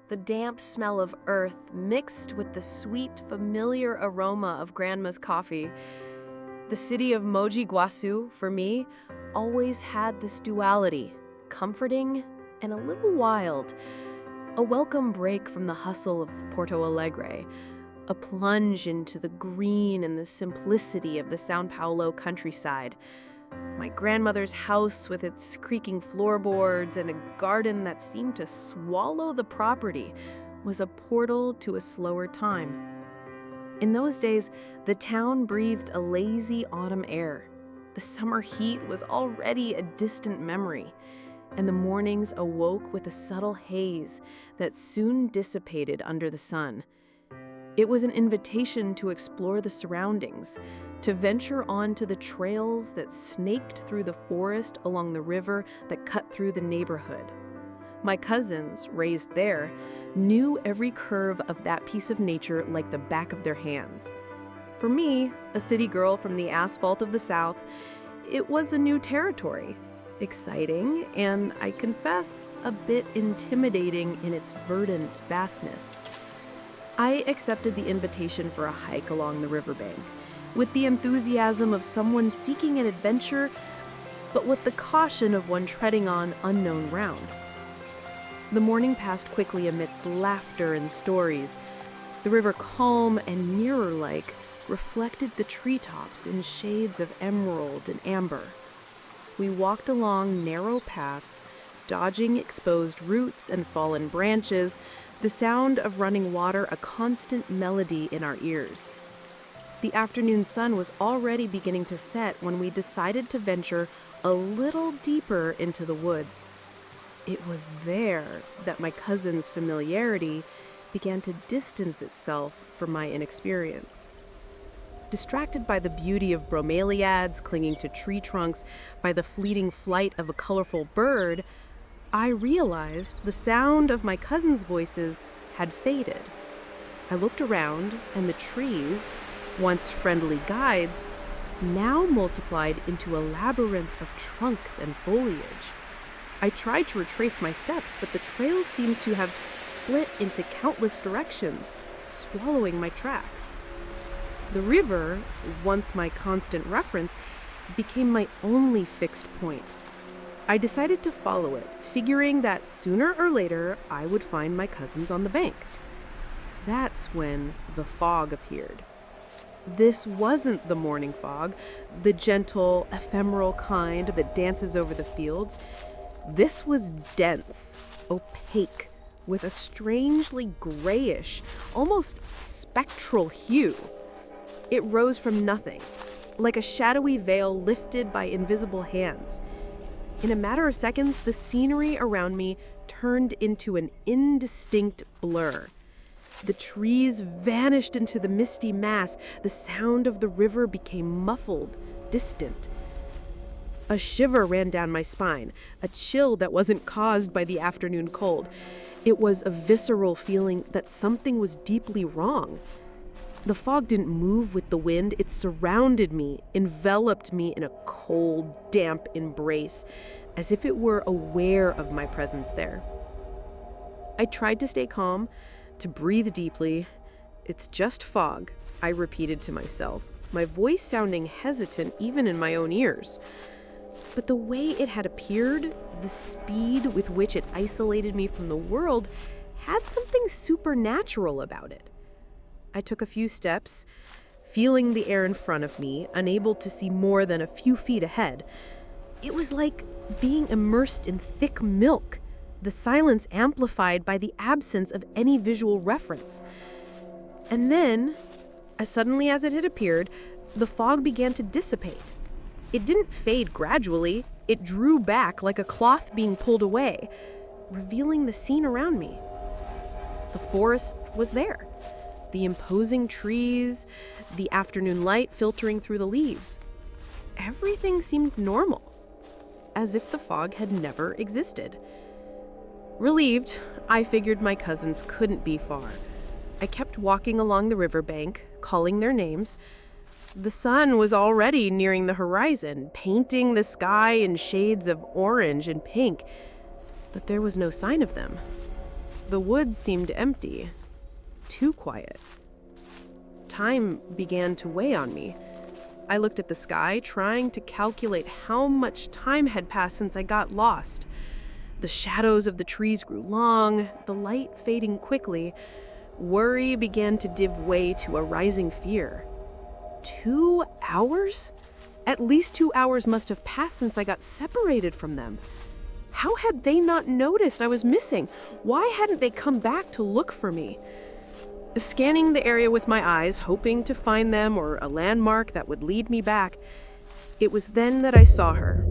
the damp smell of earth mixed with the sweet, familiar aroma of Grandma's coffee. The city of Mogi Guaçu, for me, always had this duality, comforting and a little wild. A welcome break from the hustle of Porto Alegre, a plunge into the green and the simplicity of the São Paulo countryside. My grandmother's house with its creaking floorboards and a garden that seemed to swallow the property was a portal to a slower time. In those days, the town breathed a lazy autumn air. The summer heat was already a distant memory, and the mornings awoke with a subtle haze that soon dissipated under the sun. It was an invitation to explore the surroundings, to venture onto the trails that snaked through the forest along the river that cut through the neighborhood. My cousins, raised there, knew every curve of that piece of nature like the back of their hands. For me, a city girl from the asphalt of the South, it was a new territory, exciting and, I confess, a bit intimidating in its verdant vastness. I accepted the invitation for a hike along the riverbank, with the enthusiasm of someone seeking an adventure, but with the caution of one treading on unknown ground. The morning passed quickly amidst laughter and stories. The river, calm and mirror-like, reflected the treetops in shades of emerald and amber. We walked along narrow paths, dodging exposed roots and fallen branches, the sound of running water a constant melody in our ears. The afternoon sun was already beginning to set when we decided to venture a little deeper into the woods. It was there that my cousin's familiarity began to distance itself from my inexperience. Distracted by the beauty of bromeliads clinging to tree trunks, by the fleeting flight of a colorful bird, I realized the sound of my cousins' voices had faded. I looked around, and the trees, once friendly guides, now multiplied into a labyrinth of trunks and foliage. I tried to retrace my steps, but the trails seemed to have split into countless directions, swallowing my tracks. The river, once my constant reference, became my only fixed point. I decided to follow it, figuring that sooner or later I would find my cousins on the bank. That's when the fog appeared. This wasn't the morning fog, the gentle, ephemeral kind that dances over the fields. This was dense, opaque, with a strangely grayish, almost spectral hue. It rose from nothing, like a shadowy veil lifted by invisible hands. In a matter of seconds, the scenery around me turned into an indistinct blur. The trees vanished into the misty mass. The sound of the river became muffled, distant. A shiver ran down my spine, a chill that wasn't caused by the afternoon cold. It was a visceral feeling that something was deeply wrong. The fog didn't move with the wind. It surrounded me, enveloped me in a cold, damp embrace, as if it were aware of my presence there. I tried to stay calm, to breathe deeply. "It's just fog," I repeated to myself, my voice sounding hesitant even in my own ears. But the way it had appeared, the speed with which it isolated me from the world, had something supernatural about it. I took a few steps, feeling the air in front of me, unable to see more than a few feet ahead. It was like being immersed in thick milk, the silence amplified by the absence of any visual reference. And then, as suddenly as it had appeared, the fog began to dissipate. It didn't fade gradually. It drew back like a cloth being pulled away, revealing the scene around me. The forest was there. The imposing trees, the afternoon light filtering through the leaves. Everything seemed normal, as if the fog had never existed. Relieved, I figured my cousins couldn't be far. I kept walking along the riverbank, calling their names. The sun was already nearing the horizon, painting the sky in shades of orange and pink, but there was no sign of them. The woods seemed empty, too quiet. Time began to weigh on me. I looked at the sky, trying to calculate how much time had passed since I got lost. The shadows of the trees grew long, the light fading quickly. Worry began to give way to a rising fear. 2 hours? At least 2 hours must have passed since I got separated from them. How had they not noticed I was missing? Why hadn't they come back to look for me? Scanning the area with my eyes, hoping to find them or a landmark that would lead me back, it was then that I saw her.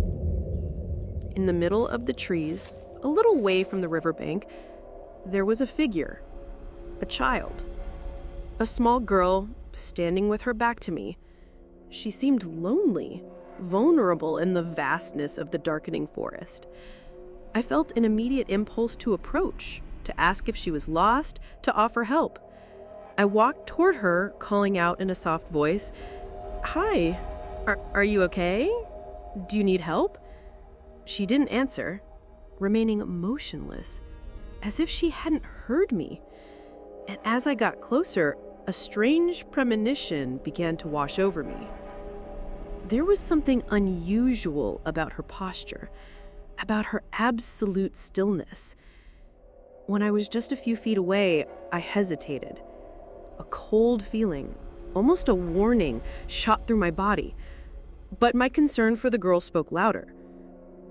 In the middle of the trees, a little way from the riverbank, there was a figure, a child, a small girl standing with her back to me. She seemed lonely, vulnerable in the vastness of the darkening forest. I felt an immediate impulse to approach, to ask if she was lost, to offer help. I walked toward her, calling out in a soft voice, "Hi, are you okay? Do you need help?" She didn't answer, remaining motionless, as if she hadn't heard me. And as I got closer, a strange premonition began to wash over me. There was something unusual about her posture, about her absolute stillness. When I was just a few feet away, I hesitated. A cold feeling, almost a warning, shot through my body. But my concern for the girl spoke louder.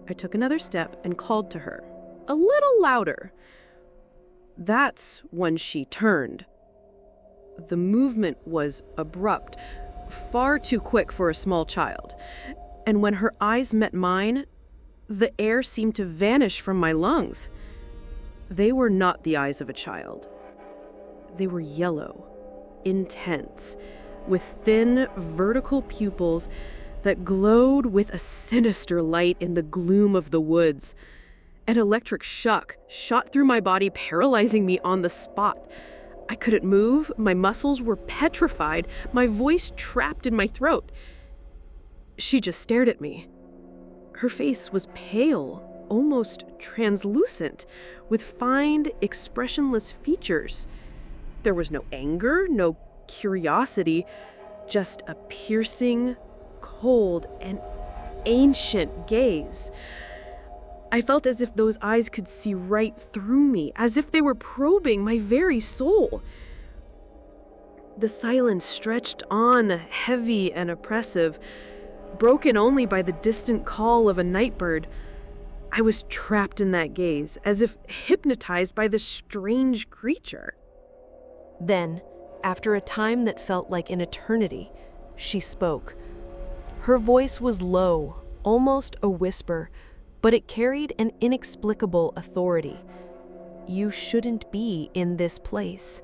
I took another step and called to her, a little louder. That's when she turned. The movement was abrupt, far too quick for a small child. And when her eyes met mine, the air seemed to vanish from my lungs. They were not the eyes of a child. They were yellow, intense, with thin, vertical pupils that glowed with a sinister light in the gloom of the woods. An electric shock shot through my body, paralyzing me on the spot. I couldn't move, my muscles were petrified, my voice trapped in my throat. She just stared at me. Her face was pale, almost translucent, with fine, expressionless features. There was no anger, no curiosity, just a piercing, cold, and ancient gaze. I felt as if those eyes could see right through me, as if they were probing my very soul. The silence stretched on, heavy and oppressive, broken only by the distant call of a nightbird. I was trapped in that gaze, as if hypnotized by this strange creature. Then, after a time that felt like an eternity, she spoke. Her voice was low, almost a whisper, but it carried an inexplicable authority. "You shouldn't be in this place."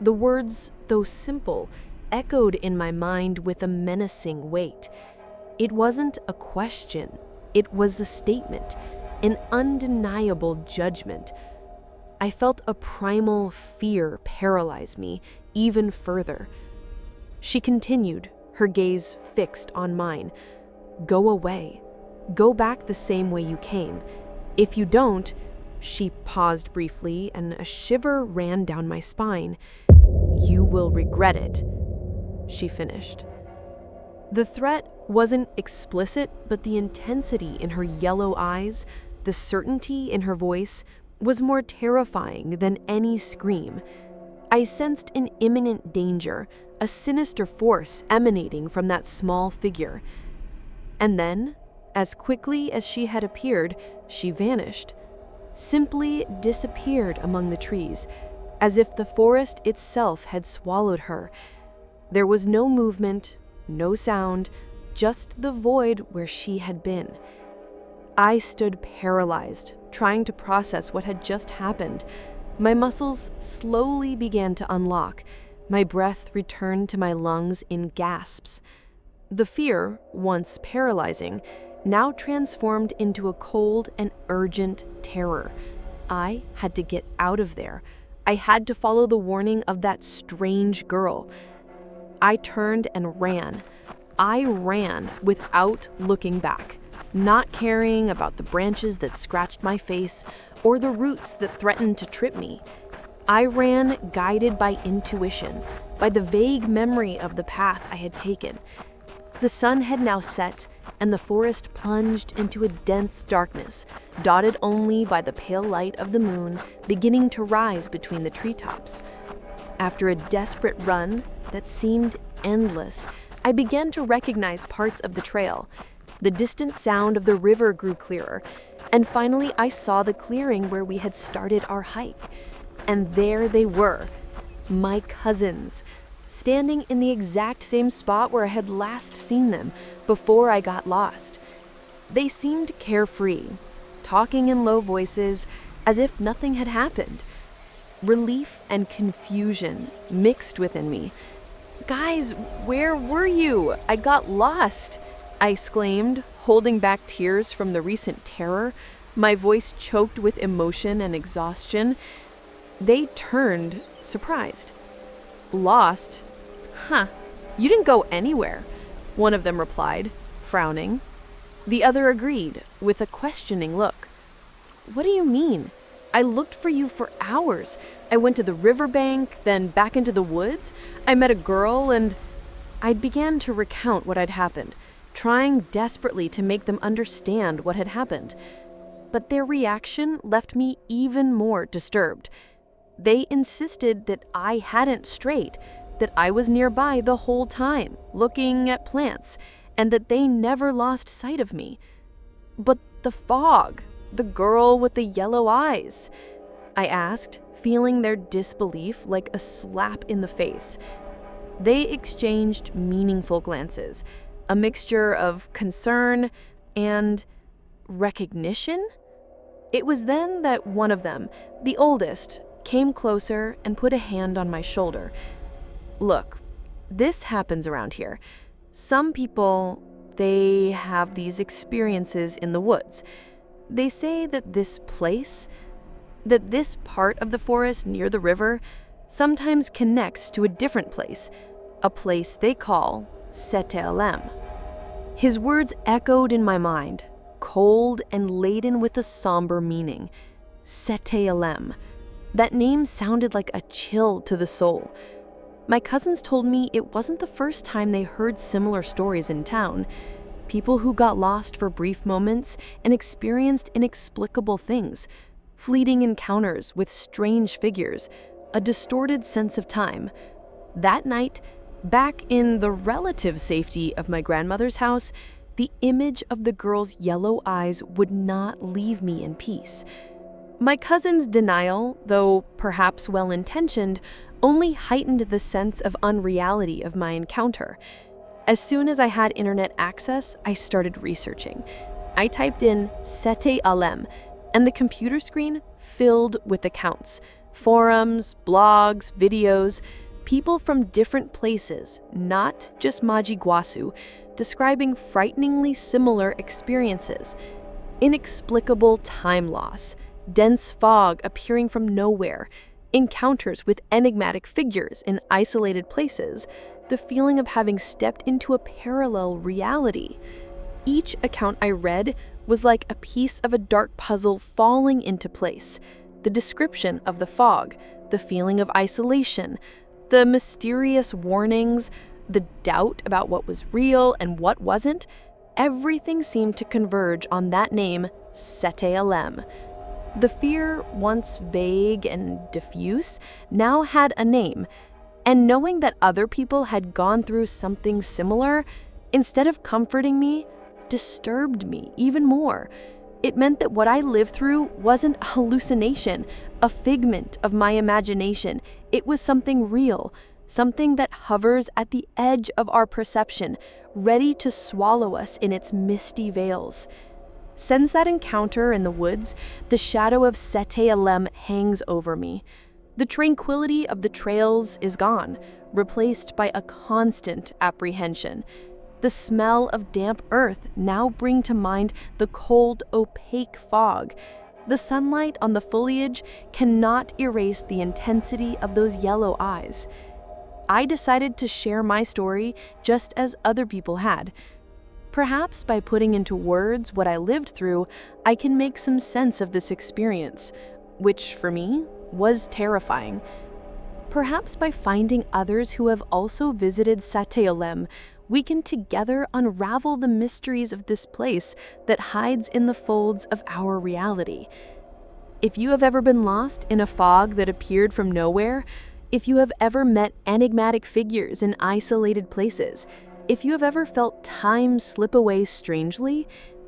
The words, though simple, echoed in my mind with a menacing weight. It wasn't a question, it was a statement, an undeniable judgment. I felt a primal fear paralyze me even further. She continued, her gaze fixed on mine. "Go away. Go back the same way you came. If you don't," she paused briefly and a shiver ran down my spine. "You will regret it," she finished. The threat wasn't explicit, but the intensity in her yellow eyes, the certainty in her voice, was more terrifying than any scream. I sensed an imminent danger, a sinister force emanating from that small figure. And then, as quickly as she had appeared, she vanished, simply disappeared among the trees, as if the forest itself had swallowed her. There was no movement, no sound, just the void where she had been. I stood paralyzed, trying to process what had just happened. My muscles slowly began to unlock. My breath returned to my lungs in gasps. The fear, once paralyzing, now transformed into a cold and urgent terror. I had to get out of there. I had to follow the warning of that strange girl. I turned and ran. I ran without looking back, not caring about the branches that scratched my face or the roots that threatened to trip me. I ran guided by intuition, by the vague memory of the path I had taken. The sun had now set, and the forest plunged into a dense darkness, dotted only by the pale light of the moon beginning to rise between the treetops. After a desperate run that seemed endless, I began to recognize parts of the trail. The distant sound of the river grew clearer, and finally I saw the clearing where we had started our hike. And there they were, my cousins, standing in the exact same spot where I had last seen them before I got lost. They seemed carefree, talking in low voices as if nothing had happened. Relief and confusion mixed within me. "Guys, where were you? I got lost," I exclaimed, holding back tears from the recent terror, my voice choked with emotion and exhaustion. They turned, surprised. "Lost? Huh, you didn't go anywhere," one of them replied, frowning. The other agreed, with a questioning look. "What do you mean? I looked for you for hours. I went to the riverbank, then back into the woods. I met a girl and..." I began to recount what had happened, trying desperately to make them understand what had happened. But their reaction left me even more disturbed. They insisted that I hadn't strayed, that I was nearby the whole time, looking at plants, and that they never lost sight of me. "But the fog, the girl with the yellow eyes?" I asked, feeling their disbelief like a slap in the face. They exchanged meaningful glances, a mixture of concern and recognition. It was then that one of them, the oldest, came closer and put a hand on my shoulder. "Look, this happens around here. Some people, they have these experiences in the woods. They say that this place, that this part of the forest near the river, sometimes connects to a different place, a place they call Seteálem." His words echoed in my mind, cold and laden with a somber meaning. Seteálem. That name sounded like a chill to the soul. My cousins told me it wasn't the first time they heard similar stories in town. People who got lost for brief moments and experienced inexplicable things, fleeting encounters with strange figures, a distorted sense of time. That night, back in the relative safety of my grandmother's house, the image of the girl's yellow eyes would not leave me in peace. My cousin's denial, though perhaps well-intentioned, only heightened the sense of unreality of my encounter. As soon as I had internet access, I started researching. I typed in Seteálem, and the computer screen filled with accounts, forums, blogs, videos, people from different places, not just Mogi Guaçu, describing frighteningly similar experiences. Inexplicable time loss, dense fog appearing from nowhere, encounters with enigmatic figures in isolated places, the feeling of having stepped into a parallel reality. Each account I read was like a piece of a dark puzzle falling into place. The description of the fog, the feeling of isolation, the mysterious warnings, the doubt about what was real and what wasn't, everything seemed to converge on that name, Seteálem. The fear, once vague and diffuse, now had a name, and knowing that other people had gone through something similar, instead of comforting me, disturbed me even more. It meant that what I lived through wasn't a hallucination, a figment of my imagination. It was something real, something that hovers at the edge of our perception, ready to swallow us in its misty veils. Since that encounter in the woods, the shadow of Seteálem hangs over me. The tranquility of the trails is gone, replaced by a constant apprehension. The smell of damp earth now bring to mind the cold, opaque fog. The sunlight on the foliage cannot erase the intensity of those yellow eyes. I decided to share my story just as other people had. Perhaps by putting into words what I lived through, I can make some sense of this experience, which for me was terrifying. Perhaps by finding others who have also visited Seteálem, we can together unravel the mysteries of this place that hides in the folds of our reality. If you have ever been lost in a fog that appeared from nowhere, if you have ever met enigmatic figures in isolated places, if you have ever felt time slip away strangely,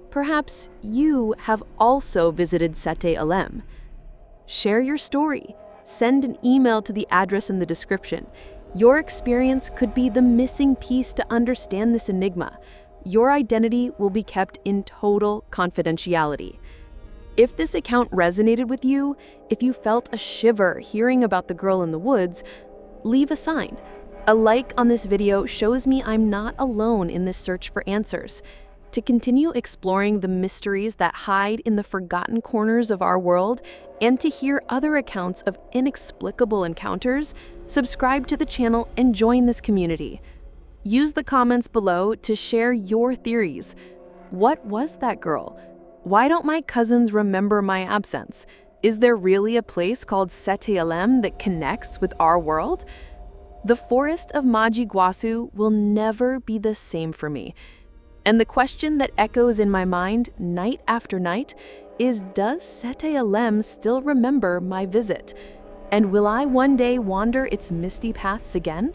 perhaps you have also visited Seteálem. Share your story. Send an email to the address in the description. Your experience could be the missing piece to understand this enigma. Your identity will be kept in total confidentiality. If this account resonated with you, if you felt a shiver hearing about the girl in the woods, leave a sign. A like on this video shows me I'm not alone in this search for answers. To continue exploring the mysteries that hide in the forgotten corners of our world, and to hear other accounts of inexplicable encounters, subscribe to the channel and join this community. Use the comments below to share your theories. What was that girl? Why don't my cousins remember my absence? Is there really a place called Seteálem that connects with our world? The forest of Mogi Guaçu will never be the same for me. And the question that echoes in my mind night after night is, does Seteálem still remember my visit? And will I one day wander its misty paths again?